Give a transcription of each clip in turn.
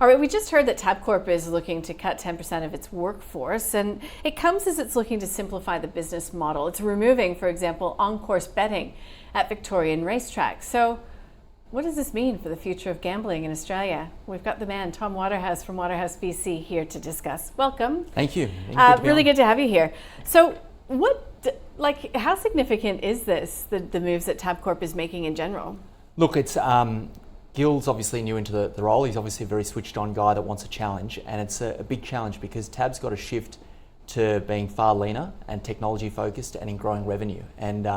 All right, we just heard that Tabcorp is looking to cut 10% of its workforce, and it comes as it's looking to simplify the business model. It's removing, for example, on-course betting at Victorian racetracks. So what does this mean for the future of gambling in Australia? We've got the man, Tom Waterhouse from Waterhouse VC here to discuss. Welcome. Thank you. Really good to have you here. So how significant is this, the moves that Tabcorp is making in general? Look, it's Gil's obviously new into the role. He's obviously a very switched on guy that wants a challenge, and it's a big challenge because Tab's got to shift to being far leaner and technology focused and in growing revenue. And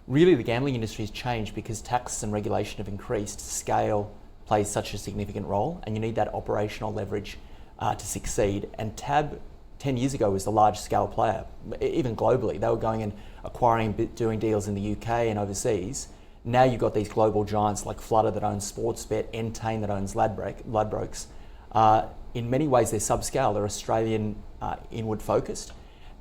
really the gambling industry has changed because taxes and regulation have increased. Scale plays such a significant role, and you need that operational leverage to succeed. And Tab 10 years ago was the large scale player, even globally. They were going and acquiring, doing deals in the UK and overseas. Now you've got these global giants like Flutter that owns Sportsbet, Entain that owns Ladbrokes. In many ways they're subscale, they're Australian inward focused.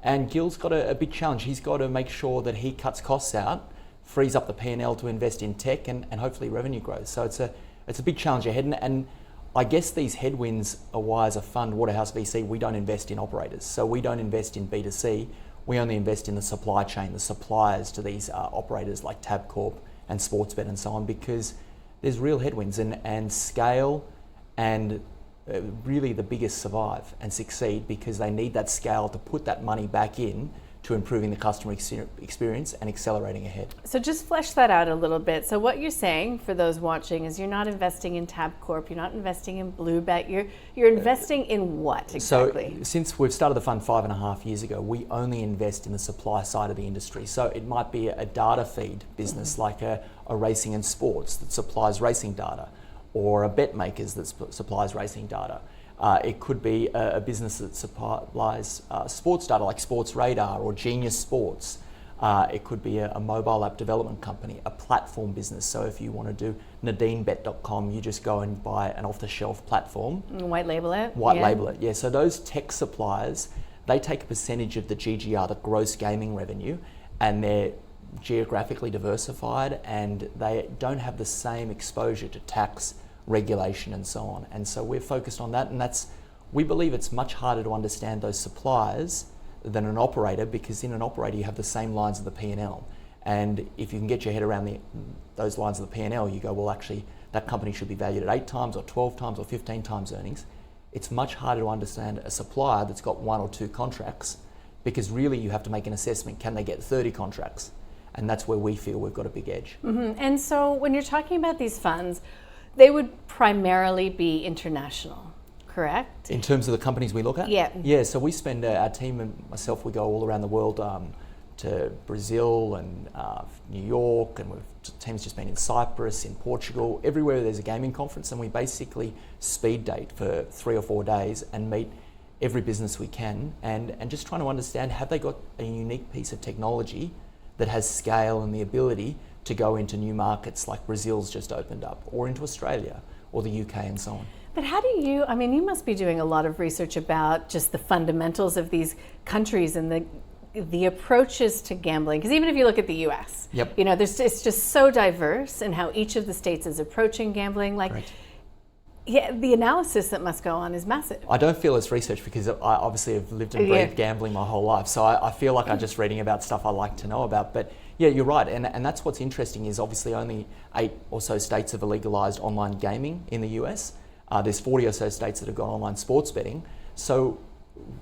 And Gil's got a big challenge. He's got to make sure that he cuts costs out, frees up the P&L to invest in tech and hopefully revenue growth. So it's a big challenge ahead. And I guess these headwinds are why as a fund, Waterhouse VC, we don't invest in operators. So we don't invest in B2C, we only invest in the supply chain, the suppliers to these operators like Tabcorp and Sportsbet and so on, because there's real headwinds and scale and really the biggest survive and succeed because they need that scale to put that money back in to improving the customer experience and accelerating ahead. So just flesh that out a little bit. So what you're saying for those watching is you're not investing in Tabcorp, you're not investing in Bluebet, you're investing in what exactly? So since we've started the fund 5.5 years ago, we only invest in the supply side of the industry. So it might be a data feed business like a racing and sports that supplies racing data, or a bet makers that supplies racing data. It could be a business that supplies sports data like Sports Radar or Genius Sports. It could be a mobile app development company, a platform business. So if you want to do NadineBet.com, you just go and buy an off-the-shelf platform. White label it? Label it, yeah. So those tech suppliers, they take a percentage of the GGR, the gross gaming revenue, and they're geographically diversified and they don't have the same exposure to tax, regulation and so on. And so we're focused on that, and we believe it's much harder to understand those suppliers than an operator, because in an operator you have the same lines of the P&L. And if you can get your head around those lines of the P&L, you go, well, actually that company should be valued at 8 times or 12 times or 15 times earnings. It's much harder to understand a supplier that's got 1 or 2 contracts, because really you have to make an assessment, can they get 30 contracts? And that's where we feel we've got a big edge. Mm-hmm. And so when you're talking about these funds, they would primarily be international, correct? In terms of the companies we look at? Yeah. Yeah, so we spend, our team and myself, we go all around the world to Brazil and New York, and the team's just been in Cyprus, in Portugal, everywhere there's a gaming conference, and we basically speed date for 3 or 4 days and meet every business we can and just trying to understand, have they got a unique piece of technology that has scale and the ability to go into new markets like Brazil's just opened up, or into Australia or the UK and so on. But how do you, you must be doing a lot of research about just the fundamentals of these countries and the approaches to gambling, because even if you look at the US, yep. It's just so diverse in how each of the states is approaching gambling. Right. Yeah, the analysis that must go on is massive. I don't feel it's research because I obviously have lived and breathed gambling my whole life. So I feel like I'm just reading about stuff I like to know about. But yeah, you're right. And that's what's interesting is obviously only 8 or so states have legalized online gaming in the US. There's 40 or so states that have got online sports betting. So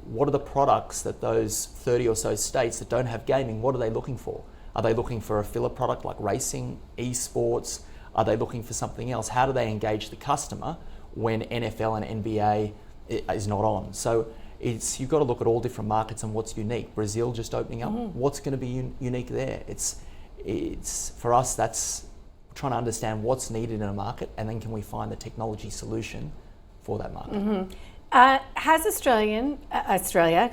what are the products that those 30 or so states that don't have gaming, what are they looking for? Are they looking for a filler product like racing, esports? Are they looking for something else? How do they engage the customer when NFL and NBA is not on? So you've got to look at all different markets and what's unique. Brazil just opening up, what's going to be unique there? It's for us, that's trying to understand what's needed in a market, and then can we find the technology solution for that market. Mm-hmm. Has Australia,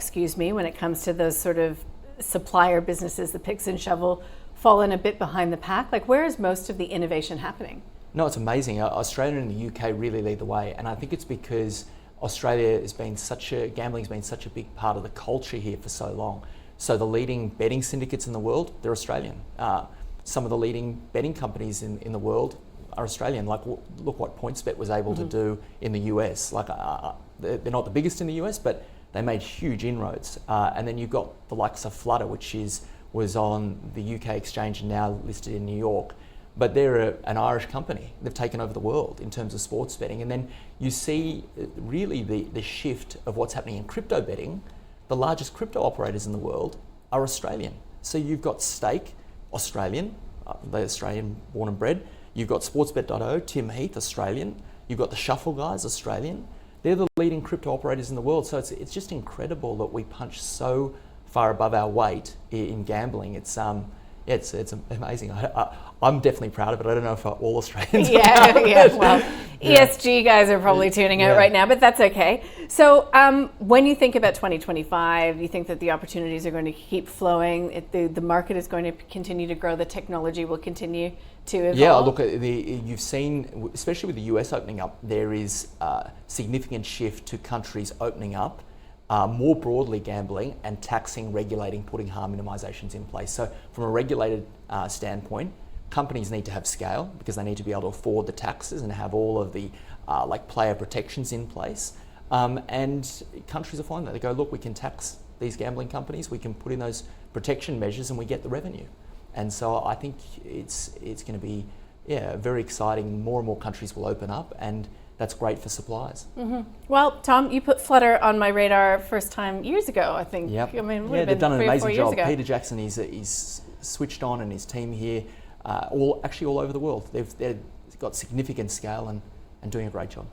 when it comes to those sort of supplier businesses, the picks and shovel, fallen a bit behind the pack? Like, where is most of the innovation happening? No, it's amazing. Australia and the UK really lead the way, and I think it's because Australia has been gambling's been such a big part of the culture here for so long. So the leading betting syndicates in the world, they're Australian. Some of the leading betting companies in the world are Australian. Like, look what PointsBet was able to do in the US. Like, they're not the biggest in the US, but they made huge inroads. And then you've got the likes of Flutter, which was on the UK exchange and now listed in New York. But they're an Irish company. They've taken over the world in terms of sports betting. And then you see really the shift of what's happening in crypto betting. The largest crypto operators in the world are Australian. So you've got Stake, Australian, they're Australian born and bred. You've got Sportsbet.io, Tim Heath, Australian. You've got the Shuffle guys, Australian. They're the leading crypto operators in the world. So it's just incredible that we punch so far above our weight in gambling. It's amazing. I'm definitely proud of it. I don't know if all Australians are. Yeah. Well, ESG guys are probably tuning out right now, but that's okay. So when you think about 2025, you think that the opportunities are going to keep flowing. The market is going to continue to grow. The technology will continue to evolve. Yeah, look, you've seen, especially with the US opening up, there is a significant shift to countries opening up. More broadly gambling and taxing, regulating, putting harm minimisations in place. So from a regulated standpoint, companies need to have scale because they need to be able to afford the taxes and have all of the player protections in place. And countries are finding that. They go, look, we can tax these gambling companies, we can put in those protection measures and we get the revenue. And so I think it's going to be very exciting. More and more countries will open up, and that's great for suppliers. Well, Tom, you put Flutter on my radar first time years ago, I think. Yep. I mean, they've done an amazing job. Ago. Peter Jackson is switched on, and his team here, all over the world. They've got significant scale and doing a great job.